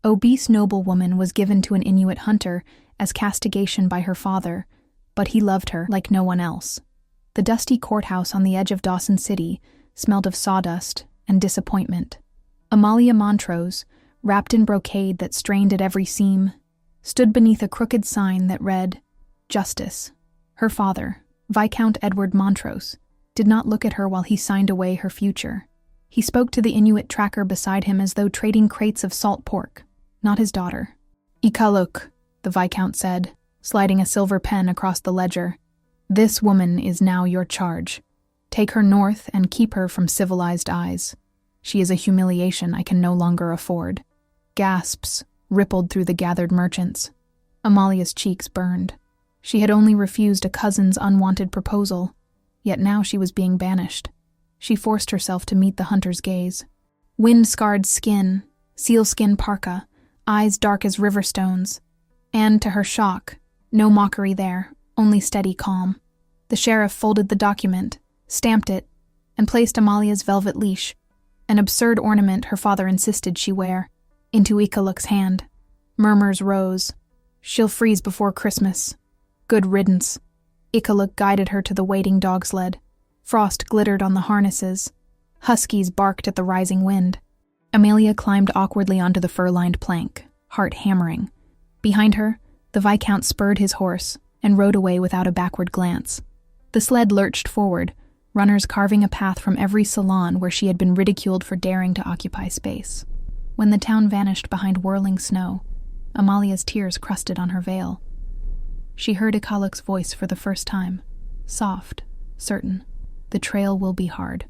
Obese Noblewoman was given to an Inuit hunter as castigation by her father, but he loved her like no one else. The dusty courthouse on the edge of Dawson City smelled of sawdust and disappointment. Amalia Montrose, wrapped in brocade that strained at every seam, stood beneath a crooked sign that read, Justice. Her father, Viscount Edward Montrose, did not look at her while he signed away her future. He spoke to the Inuit tracker beside him as though trading crates of salt pork, not his daughter. Ikaluk, the Viscount said, sliding a silver pen across the ledger. This woman is now your charge. Take her north and keep her from civilized eyes. She is a humiliation I can no longer afford. Gasps rippled through the gathered merchants. Amalia's cheeks burned. She had only refused a cousin's unwanted proposal, yet now she was being banished. She forced herself to meet the hunter's gaze. Wind-scarred skin, sealskin parka, eyes dark as river stones. And, to her shock, no mockery there, only steady calm. The sheriff folded the document, stamped it, and placed Amalia's velvet leash, an absurd ornament her father insisted she wear, into Ikaluk's hand. Murmurs rose. She'll freeze before Christmas. Good riddance. Ikaluk guided her to the waiting dog sled. Frost glittered on the harnesses. Huskies barked at the rising wind. Amelia climbed awkwardly onto the fur-lined plank, heart hammering. Behind her, the Viscount spurred his horse and rode away without a backward glance. The sled lurched forward, runners carving a path from every salon where she had been ridiculed for daring to occupy space. When the town vanished behind whirling snow, Amalia's tears crusted on her veil. She heard Ikaluk's voice for the first time, soft, certain. The trail will be hard,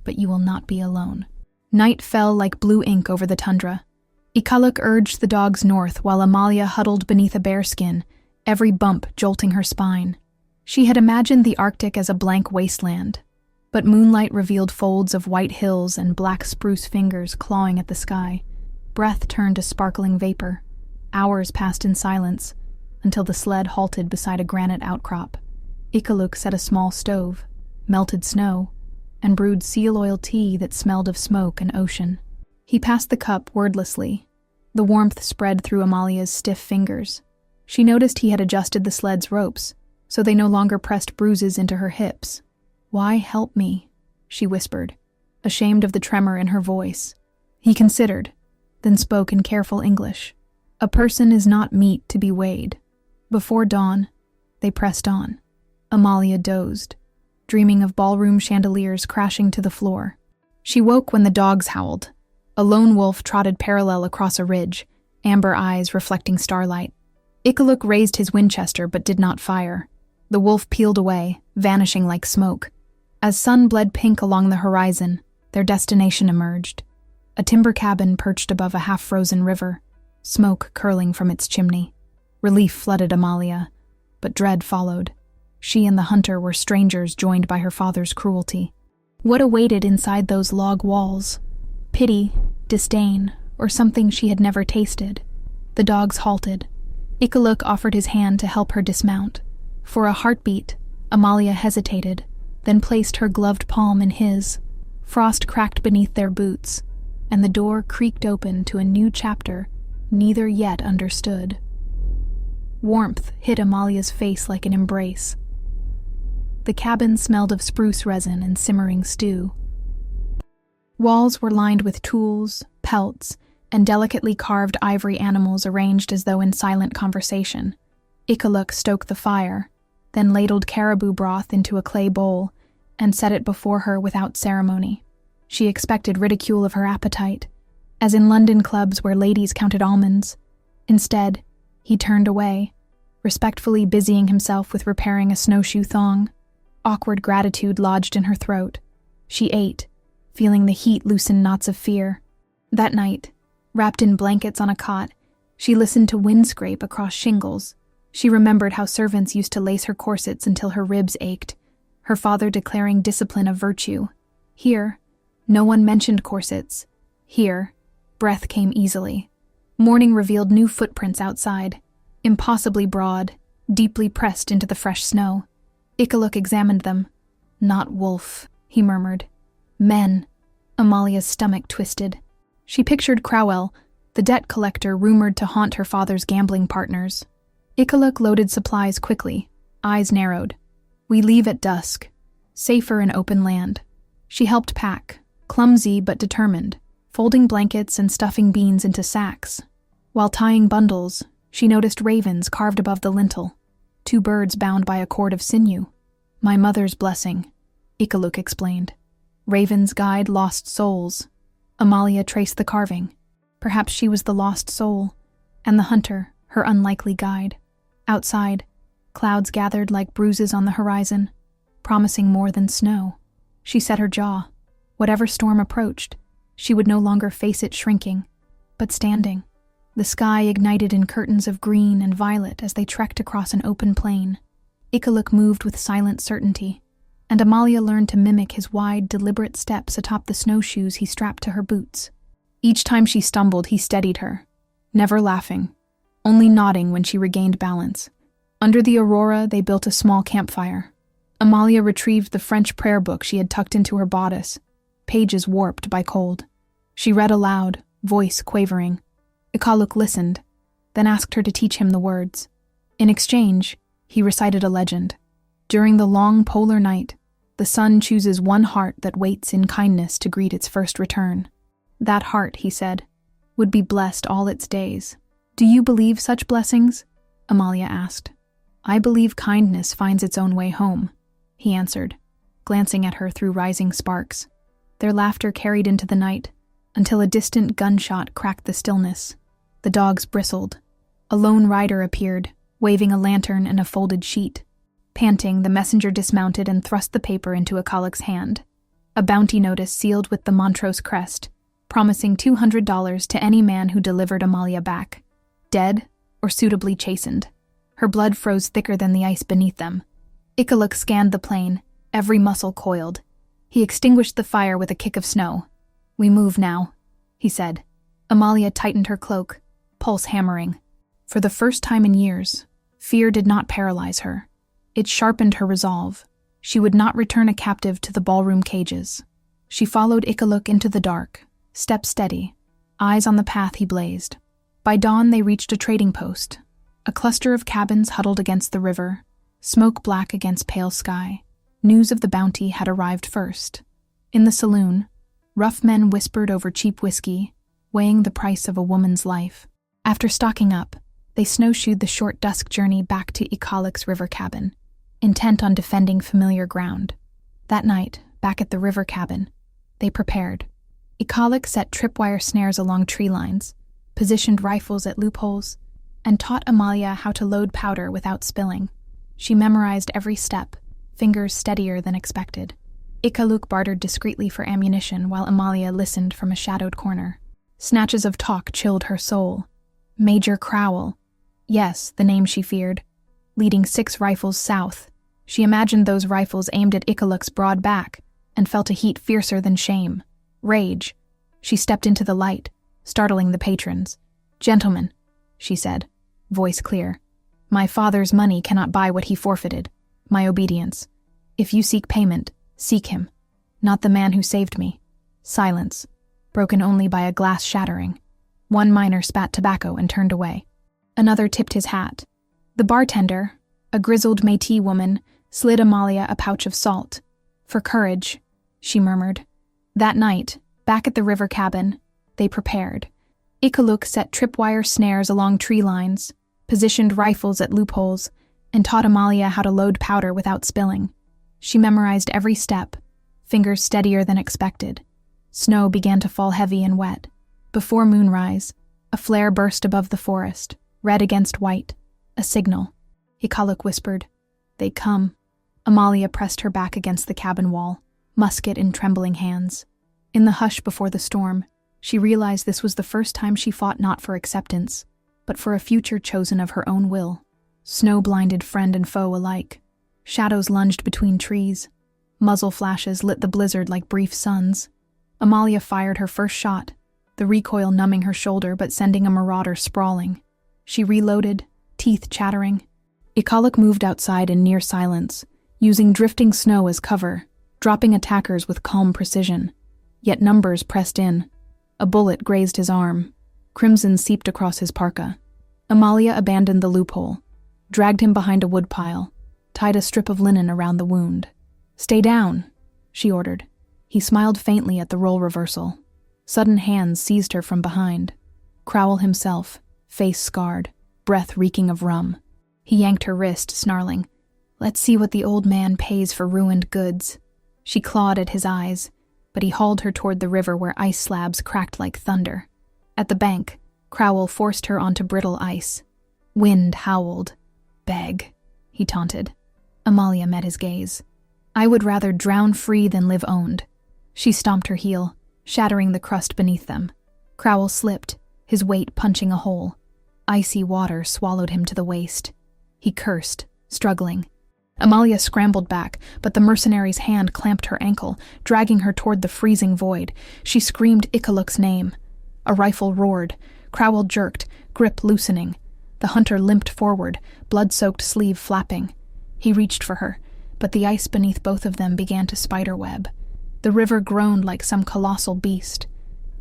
but you will not be alone. Night fell like blue ink over the tundra. Ikaluk urged the dogs north while Amalia huddled beneath a bearskin, every bump jolting her spine. She had imagined the Arctic as a blank wasteland, but moonlight revealed folds of white hills and black spruce fingers clawing at the sky. Breath turned to sparkling vapor. Hours passed in silence, until the sled halted beside a granite outcrop. Ikaluk set a small stove, melted snow, and brewed seal oil tea that smelled of smoke and ocean. He passed the cup wordlessly. The warmth spread through Amalia's stiff fingers. She noticed he had adjusted the sled's ropes, so they no longer pressed bruises into her hips. "Why help me?" she whispered, ashamed of the tremor in her voice. He considered, then spoke in careful English. "A person is not meat to be weighed." Before dawn, they pressed on. Amalia dozed, dreaming of ballroom chandeliers crashing to the floor. She woke when the dogs howled. A lone wolf trotted parallel across a ridge, amber eyes reflecting starlight. Ikaluk raised his Winchester but did not fire. The wolf peeled away, vanishing like smoke. As sun bled pink along the horizon, their destination emerged. A timber cabin perched above a half-frozen river, smoke curling from its chimney. Relief flooded Amalia, but dread followed. She and the hunter were strangers joined by her father's cruelty. What awaited inside those log walls? Pity, disdain, or something she had never tasted. The dogs halted. Ikaluk offered his hand to help her dismount. For a heartbeat, Amalia hesitated, then placed her gloved palm in his. Frost cracked beneath their boots, and the door creaked open to a new chapter neither yet understood. Warmth hit Amalia's face like an embrace. The cabin smelled of spruce resin and simmering stew. Walls were lined with tools, pelts, and delicately carved ivory animals arranged as though in silent conversation. Ikaluk stoked the fire, then ladled caribou broth into a clay bowl and set it before her without ceremony. She expected ridicule of her appetite, as in London clubs where ladies counted almonds. Instead, he turned away, respectfully busying himself with repairing a snowshoe thong. Awkward gratitude lodged in her throat. She ate, feeling the heat loosen knots of fear. That night, wrapped in blankets on a cot, she listened to wind scrape across shingles. She remembered how servants used to lace her corsets until her ribs ached, her father declaring discipline a virtue. Here, no one mentioned corsets. Here, breath came easily. Morning revealed new footprints outside, impossibly broad, deeply pressed into the fresh snow. Ikaluk examined them. "Not wolf," he murmured. "Men." Amalia's stomach twisted. She pictured Crowell, the debt collector rumored to haunt her father's gambling partners. Ikaluk loaded supplies quickly, eyes narrowed. We leave at dusk, safer in open land. She helped pack, clumsy but determined, folding blankets and stuffing beans into sacks. While tying bundles, she noticed ravens carved above the lintel, 2 birds bound by a cord of sinew. My mother's blessing, Ikaluk explained. Ravens guide lost souls. Amalia traced the carving. Perhaps she was the lost soul, and the hunter, her unlikely guide. Outside, clouds gathered like bruises on the horizon, promising more than snow. She set her jaw. Whatever storm approached, she would no longer face it shrinking, but standing. The sky ignited in curtains of green and violet as they trekked across an open plain. Ikaluk moved with silent certainty, and Amalia learned to mimic his wide, deliberate steps atop the snowshoes he strapped to her boots. Each time she stumbled, he steadied her, never laughing, only nodding when she regained balance. Under the aurora, they built a small campfire. Amalia retrieved the French prayer book she had tucked into her bodice, pages warped by cold. She read aloud, voice quavering. Ikaluk listened, then asked her to teach him the words. In exchange, he recited a legend. During the long polar night, the sun chooses one heart that waits in kindness to greet its first return. That heart, he said, would be blessed all its days. Do you believe such blessings? Amalia asked. I believe kindness finds its own way home, he answered, glancing at her through rising sparks. Their laughter carried into the night, until a distant gunshot cracked the stillness. The dogs bristled. A lone rider appeared, waving a lantern and a folded sheet. Panting, the messenger dismounted and thrust the paper into Ikaluk's hand. A bounty notice sealed with the Montrose crest, promising $200 to any man who delivered Amalia back, dead or suitably chastened. Her blood froze thicker than the ice beneath them. Ikaluk scanned the plain, every muscle coiled. He extinguished the fire with a kick of snow. We move now, he said. Amalia tightened her cloak, pulse hammering. For the first time in years, fear did not paralyze her. It sharpened her resolve. She would not return a captive to the ballroom cages. She followed Ikaluk into the dark, step steady, eyes on the path he blazed. By dawn they reached a trading post, a cluster of cabins huddled against the river, smoke black against pale sky. News of the bounty had arrived first. In the saloon, rough men whispered over cheap whiskey, weighing the price of a woman's life. After stocking up, they snowshoed the short dusk journey back to Ikaluk's river cabin, intent on defending familiar ground. That night, back at the river cabin, they prepared. Ikaluk set tripwire snares along tree lines, positioned rifles at loopholes, and taught Amalia how to load powder without spilling. She memorized every step, fingers steadier than expected. Ikaluk bartered discreetly for ammunition while Amalia listened from a shadowed corner. Snatches of talk chilled her soul. Major Crowell. Yes, the name she feared. Leading 6 rifles south. She imagined those rifles aimed at Ikaluk's broad back and felt a heat fiercer than shame. Rage. She stepped into the light, startling the patrons. Gentlemen, she said, voice clear. My father's money cannot buy what he forfeited. My obedience. If you seek payment, seek him. Not the man who saved me. Silence, broken only by a glass shattering. One miner spat tobacco and turned away. Another tipped his hat. The bartender, a grizzled Métis woman, slid Amalia a pouch of salt. For courage, she murmured. That night, back at the river cabin, they prepared. Ikaluk set tripwire snares along tree lines, positioned rifles at loopholes, and taught Amalia how to load powder without spilling. She memorized every step, fingers steadier than expected. Snow began to fall heavy and wet. Before moonrise, a flare burst above the forest, red against white, a signal. Ikaluk whispered, They come. Amalia pressed her back against the cabin wall, musket in trembling hands. In the hush before the storm, she realized this was the first time she fought not for acceptance, but for a future chosen of her own will. Snow-blinded friend and foe alike. Shadows lunged between trees. Muzzle flashes lit the blizzard like brief suns. Amalia fired her first shot, the recoil numbing her shoulder but sending a marauder sprawling. She reloaded, teeth chattering. Ikaluk moved outside in near silence, using drifting snow as cover, dropping attackers with calm precision. Yet numbers pressed in. A bullet grazed his arm. Crimson seeped across his parka. Amalia abandoned the loophole, dragged him behind a woodpile, tied a strip of linen around the wound. "Stay down," she ordered. He smiled faintly at the role reversal. Sudden hands seized her from behind. Crowell himself, face scarred, breath reeking of rum. He yanked her wrist, snarling, "Let's see what the old man pays for ruined goods." She clawed at his eyes, but he hauled her toward the river where ice slabs cracked like thunder. At the bank, Crowell forced her onto brittle ice. Wind howled. "Beg," he taunted. Amalia met his gaze. "I would rather drown free than live owned." She stomped her heel, shattering the crust beneath them. Crowell slipped, his weight punching a hole. Icy water swallowed him to the waist. He cursed, struggling. Amalia scrambled back, but the mercenary's hand clamped her ankle, dragging her toward the freezing void. She screamed Ikaluk's name. A rifle roared. Crowell jerked, grip loosening. The hunter limped forward, blood-soaked sleeve flapping. He reached for her, but the ice beneath both of them began to spiderweb. The river groaned like some colossal beast.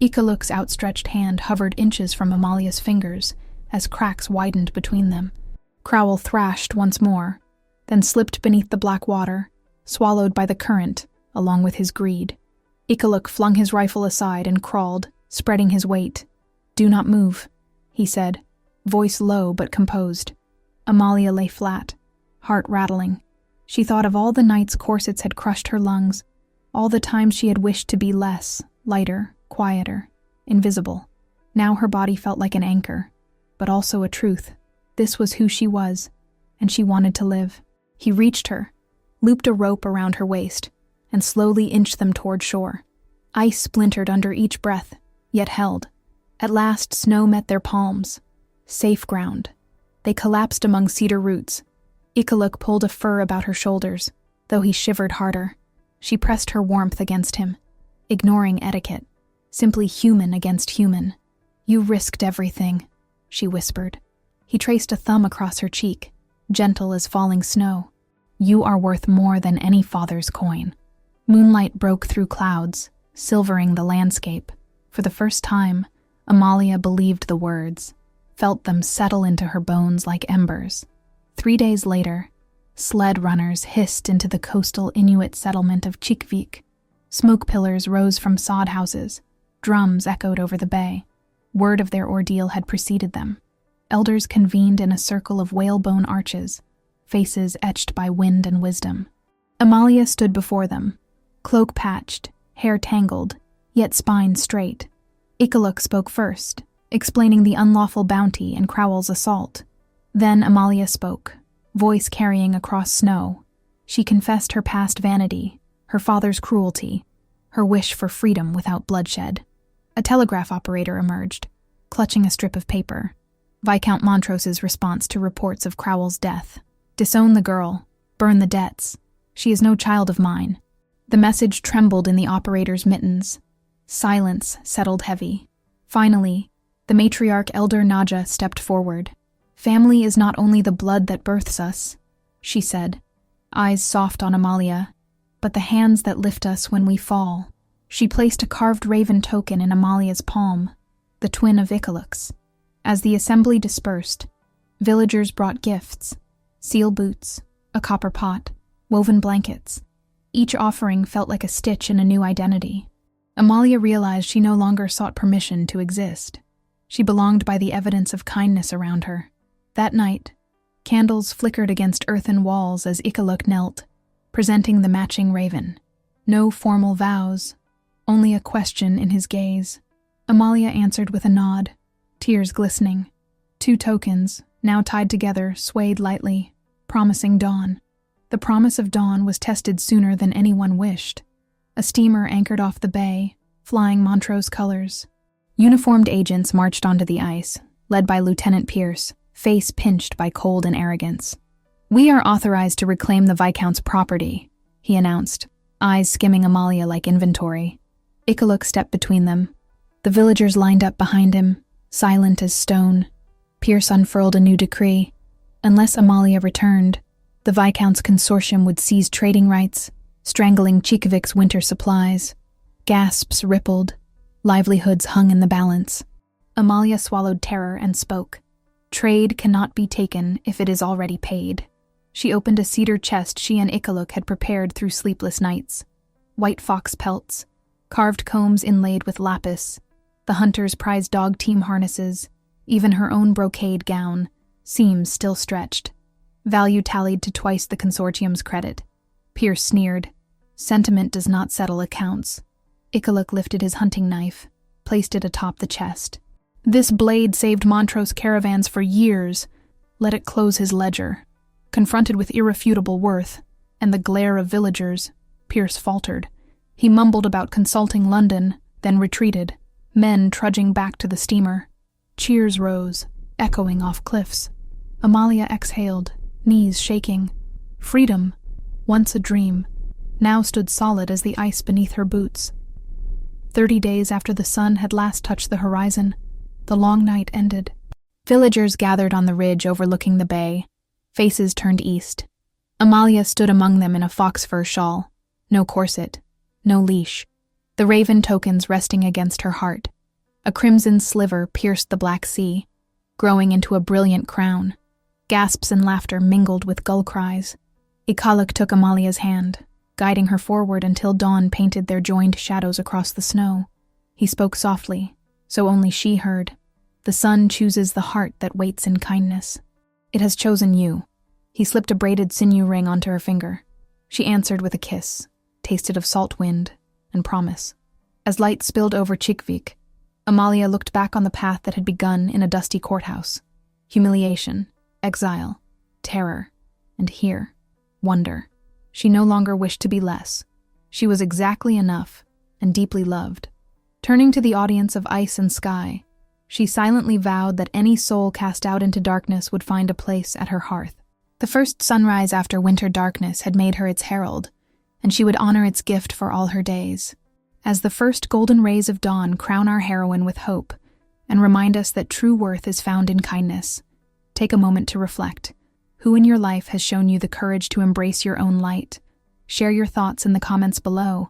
Ikaluk's outstretched hand hovered inches from Amalia's fingers as cracks widened between them. Crowell thrashed once more, then slipped beneath the black water, swallowed by the current, along with his greed. Ikaluk flung his rifle aside and crawled, spreading his weight. "Do not move," he said, voice low but composed. Amalia lay flat, heart rattling. She thought of all the nights corsets had crushed her lungs, all the times she had wished to be less, lighter, quieter, invisible. Now her body felt like an anchor, but also a truth. This was who she was, and she wanted to live. He reached her, looped a rope around her waist, and slowly inched them toward shore. Ice splintered under each breath, yet held. At last, snow met their palms. Safe ground. They collapsed among cedar roots. Ikaluk pulled a fur about her shoulders, though he shivered harder. She pressed her warmth against him, ignoring etiquette, simply human against human. "You risked everything," she whispered. He traced a thumb across her cheek, gentle as falling snow. "You are worth more than any father's coin." Moonlight broke through clouds, silvering the landscape. For the first time, Amalia believed the words, felt them settle into her bones like embers. 3 days later, sled runners hissed into the coastal Inuit settlement of Chikvik. Smoke pillars rose from sod houses. Drums echoed over the bay. Word of their ordeal had preceded them. Elders convened in a circle of whalebone arches, faces etched by wind and wisdom. Amalia stood before them, cloak patched, hair tangled, yet spine straight. Ikaluk spoke first, explaining the unlawful bounty and Crowell's assault. Then Amalia spoke, voice carrying across snow. She confessed her past vanity, her father's cruelty, her wish for freedom without bloodshed. A telegraph operator emerged, clutching a strip of paper. Viscount Montrose's response to reports of Crowell's death. "Disown the girl, burn the debts. She is no child of mine." The message trembled in the operator's mittens. Silence settled heavy. Finally, the matriarch Elder Naja stepped forward. "Family is not only the blood that births us," she said, eyes soft on Amalia, "but the hands that lift us when we fall." She placed a carved raven token in Amalia's palm, the twin of Ikaluk's. As the assembly dispersed, villagers brought gifts, seal boots, a copper pot, woven blankets. Each offering felt like a stitch in a new identity. Amalia realized she no longer sought permission to exist. She belonged by the evidence of kindness around her. That night, candles flickered against earthen walls as Ikaluk knelt, presenting the matching raven. No formal vows, only a question in his gaze. Amalia answered with a nod, tears glistening. 2 tokens, now tied together, swayed lightly, promising dawn. The promise of dawn was tested sooner than anyone wished. A steamer anchored off the bay, flying Montrose colors. Uniformed agents marched onto the ice, led by Lieutenant Pierce, face pinched by cold and arrogance. "We are authorized to reclaim the Viscount's property," he announced, eyes skimming Amalia like inventory. Ikaluk stepped between them. The villagers lined up behind him, silent as stone. Pierce unfurled a new decree. Unless Amalia returned, the Viscount's consortium would seize trading rights, strangling Chikvik's winter supplies. Gasps rippled. Livelihoods hung in the balance. Amalia swallowed terror and spoke. Trade cannot be taken if it is already paid. She opened a cedar chest she and Ikaluk had prepared through sleepless nights. White fox pelts, carved combs inlaid with lapis, the hunter's prize dog team harnesses, even her own brocade gown, seams still stretched. Value tallied to twice the consortium's credit. Pierce sneered. Sentiment does not settle accounts. Ikaluk lifted his hunting knife, placed it atop the chest. This blade saved Montrose caravans for years. Let it close his ledger. Confronted with irrefutable worth, and the glare of villagers, Pierce faltered. He mumbled about consulting London, then retreated, men trudging back to the steamer. Cheers rose, echoing off cliffs. Amalia exhaled, knees shaking. Freedom, once a dream, now stood solid as the ice beneath her boots. 30 days after the sun had last touched the horizon, the long night ended. Villagers gathered on the ridge overlooking the bay. Faces turned east. Amalia stood among them in a fox fur shawl. No corset, no leash. The raven tokens resting against her heart. A crimson sliver pierced the black sea, growing into a brilliant crown. Gasps and laughter mingled with gull cries. Ikaluk took Amalia's hand, guiding her forward until dawn painted their joined shadows across the snow. He spoke softly, so only she heard. The sun chooses the heart that waits in kindness. It has chosen you. He slipped a braided sinew ring onto her finger. She answered with a kiss, tasted of salt wind and promise. As light spilled over Chikvik, Amalia looked back on the path that had begun in a dusty courthouse. Humiliation, exile, terror, and here, wonder. She no longer wished to be less. She was exactly enough and deeply loved. Turning to the audience of ice and sky, she silently vowed that any soul cast out into darkness would find a place at her hearth. The first sunrise after winter darkness had made her its herald, and she would honor its gift for all her days. As the first golden rays of dawn crown our heroine with hope and remind us that true worth is found in kindness, take a moment to reflect. Who in your life has shown you the courage to embrace your own light? Share your thoughts in the comments below.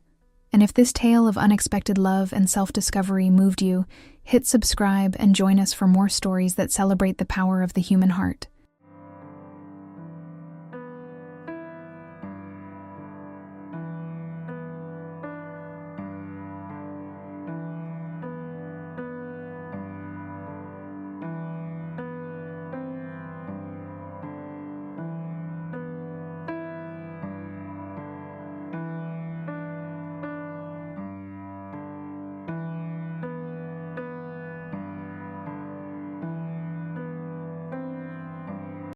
And if this tale of unexpected love and self-discovery moved you, hit subscribe and join us for more stories that celebrate the power of the human heart.